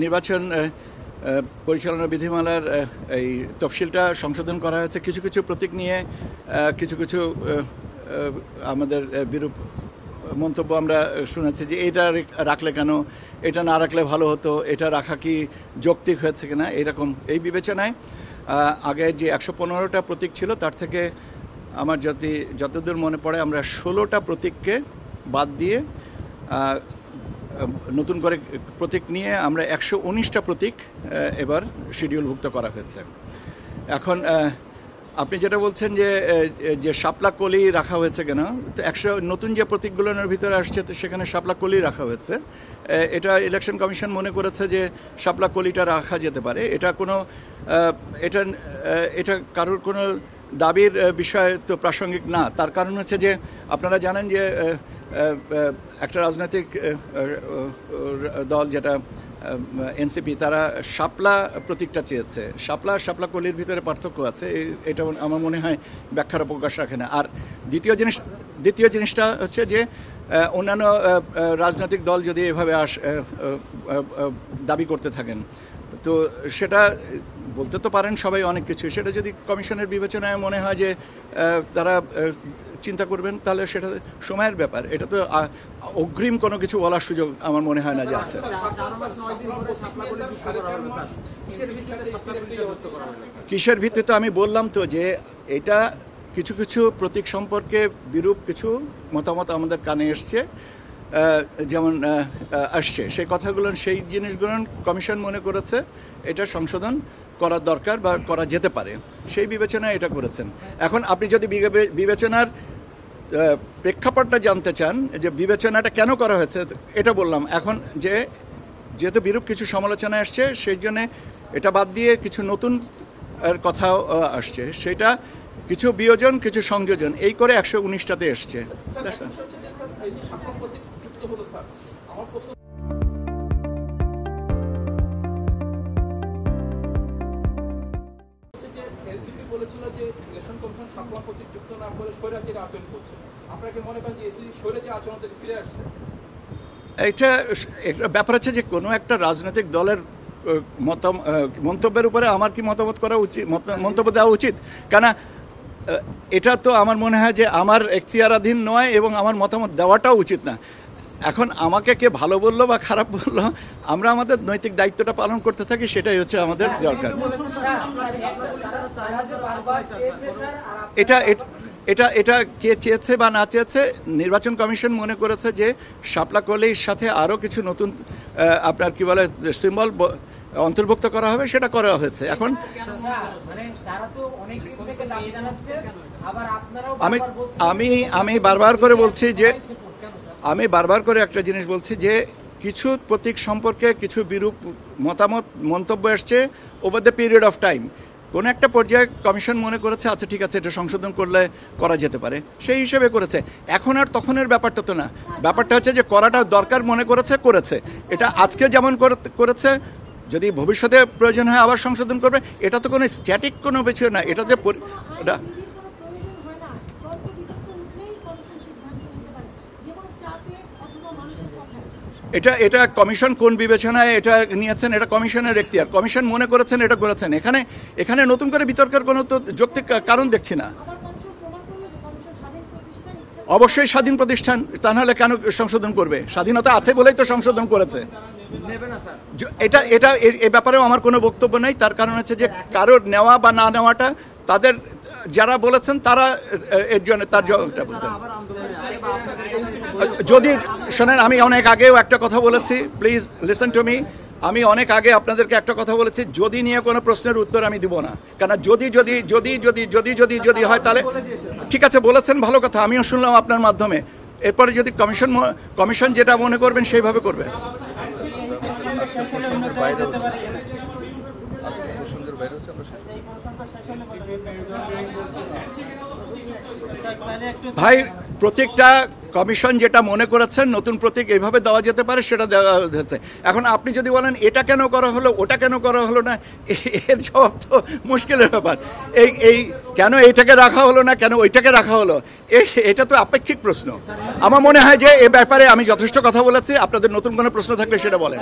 নির্বাচন পরিচালনা বিধিমালার এই তফসিলটা সংশোধন করা হয়েছে। কিছু কিছু প্রতীক নিয়ে কিছু কিছু আমাদের বিরূপ মন্তব্য আমরা শুনেছি যে এটা রাখলে কেন, এটা না রাখলে ভালো হতো, এটা রাখা কি যৌক্তিক হয়েছে কিনা, এরকম। এই বিবেচনায় আগে যে 115টা প্রতীক ছিল তার থেকে আমার যতদূর মনে পড়ে আমরা 16টা প্রতীককে বাদ দিয়ে নতুন করে প্রতীক নিয়ে আমরা 119টা প্রতীক এবার শিডিউলভুক্ত করা হয়েছে। এখন আপনি যেটা বলছেন যে শাপলা কলি রাখা হয়েছে কেন, তো নতুন যে প্রতীকগুলোর ভিতরে আসছে তো সেখানে শাপলা কলি রাখা হয়েছে। এটা ইলেকশন কমিশন মনে করেছে যে শাপলা কলিটা রাখা যেতে পারে। এটা কারোর কোনো দাবির বিষয় তো প্রাসঙ্গিক না। তার কারণ হচ্ছে যে আপনারা জানেন যে একটা রাজনৈতিক দল যেটা এনসিপি, তারা শাপলা প্রতীকটা চেয়েছে। শাপলা কলির ভিতরে পার্থক্য আছে, এটা আমার মনে হয় ব্যাখ্যার অবকাশ রাখে না। আর দ্বিতীয় জিনিসটা হচ্ছে যে অন্যান্য রাজনৈতিক দল যদি এভাবে দাবি করতে থাকেন তো সেটা বলতে তো পারেন সবাই অনেক কিছু, সেটা যদি কমিশনের বিবেচনায় মনে হয় যে তারা চিন্তা করবেন তাহলে সেটা সময়ের ব্যাপার। এটা তো অগ্রিম কোনো কিছু বলার সুযোগ আমার মনে হয় না যে আছে। কিসের ভিত্তিতে আমি বললাম তো যে এটা কিছু কিছু প্রতীক সম্পর্কে বিরূপ কিছু মতামত আমাদের কানে এসছে, যেমন আসছে সেই কথাগুলো, সেই জিনিসগুলো কমিশন মনে করেছে এটা সংশোধন করার দরকার বা করা যেতে পারে, সেই বিবেচনায় এটা করেছেন। এখন আপনি যদি বিবেচনার প্রেক্ষাপটটা জানতে চান যে বিবেচনাটা কেন করা হয়েছে, এটা বললাম। এখন যেহেতু বিরূপ কিছু সমালোচনা আসছে সেই জন্যে এটা বাদ দিয়ে কিছু নতুন কথাও আসছে, সেটা কিছু বিয়োজন কিছু সংযোজন এই করে 119টাতে এসছে। এটা ব্যাপার হচ্ছে যে কোনো একটা রাজনৈতিক দলের মন্তব্যের উপরে আমার কি মন্তব্য দেওয়া উচিত, কেন এটা তো আমার মনে হয় যে আমার এখতিয়ারাধীন নয় এবং আমার মতামত দেওয়াটাও উচিত না। এখন আমাকে কে ভালো বললো বা খারাপ বললো, আমরা আমাদের নৈতিক দায়িত্বটা পালন করতে থাকি, সেটাই হচ্ছে আমাদের দরকার। এটা কে চেয়েছে বা না চেয়েছে, নির্বাচন কমিশন মনে করেছে যে শাপলা কলির সাথে আরও কিছু নতুন আপনার কি বলে সিম্বল অন্তর্ভুক্ত করা হবে, সেটা করা হয়েছে। এখন আমি বারবার করে বলছি যে বারবার করে একটা জিনিস বলছি যে কিছু প্রতীক সম্পর্কে কিছু বিরূপ মন্তব্য এসছে over the period of time. কোনো একটা পর্যায়ে কমিশন মনে করেছে আচ্ছা ঠিক আছে এটা সংশোধন করা যেতে পারে, সেই হিসেবে করেছে। এখন আর তখনের ব্যাপারটা তো না, ব্যাপারটা হচ্ছে যে করাটা দরকার মনে করেছে। এটা আজকে যেমন করেছে, যদি ভবিষ্যতে প্রয়োজন হয় আবার সংশোধন করবে, এটা তো কোনো স্ট্যাটিক কোনো বিষয় না। এটা এটা কমিশন কোন বিবেচনায় এটা নিয়েছেন, এটা কমিশনের এখতিয়ার। কমিশন মনে করেছেন এটা করেছেন। এখানে নতুন করে বিতর্কের কোনো তো যৌক্তিক কারণ দেখছি না। অবশ্যই স্বাধীন প্রতিষ্ঠান, তা নাহলে কেন সংশোধন করবে? স্বাধীনতা আছে বলেই তো সংশোধন করেছে। এটা এ ব্যাপারেও আমার কোনো বক্তব্য নেই। তার কারণ হচ্ছে যে কারোর নেওয়া বা না নেওয়াটা তাদের যারা বলেছেন তারা এর জন্য তার জবাবটা বলতেন। যদি শোনেন, আমি অনেক আগেও একটা কথা বলেছি, প্লিজ লিসেন টু মি। আমি অনেক আগে আপনাদেরকে একটা কথা বলেছি, যদি নিয়ে কোনো প্রশ্নের উত্তর আমি দিব না, কেন যদি হয় তাহলে ঠিক আছে বলেছেন, ভালো কথা, আমিও শুনলাম আপনার মাধ্যমে। এরপরে যদি কমিশন যেটা মনে করবেন সেইভাবে করবে। ভাই, প্রত্যেকটা কমিশন যেটা মনে করেছেন নতুন প্রতীক এইভাবে দেওয়া যেতে পারে সেটা দেওয়া হয়েছে। এখন আপনি যদি বলেন এটা কেন করা হলো, ওটা কেন করা হলো না, এর জবাব তো মুশকিলের ব্যাপার। এই কেন এইটাকে রাখা হলো না, কেন ওইটাকে রাখা হলো, এটা তো আপেক্ষিক প্রশ্ন। আমার মনে হয় যে এ ব্যাপারে আমি যথেষ্ট কথা বলেছি। আপনাদের নতুন কোনো প্রশ্ন থাকলে সেটা বলেন।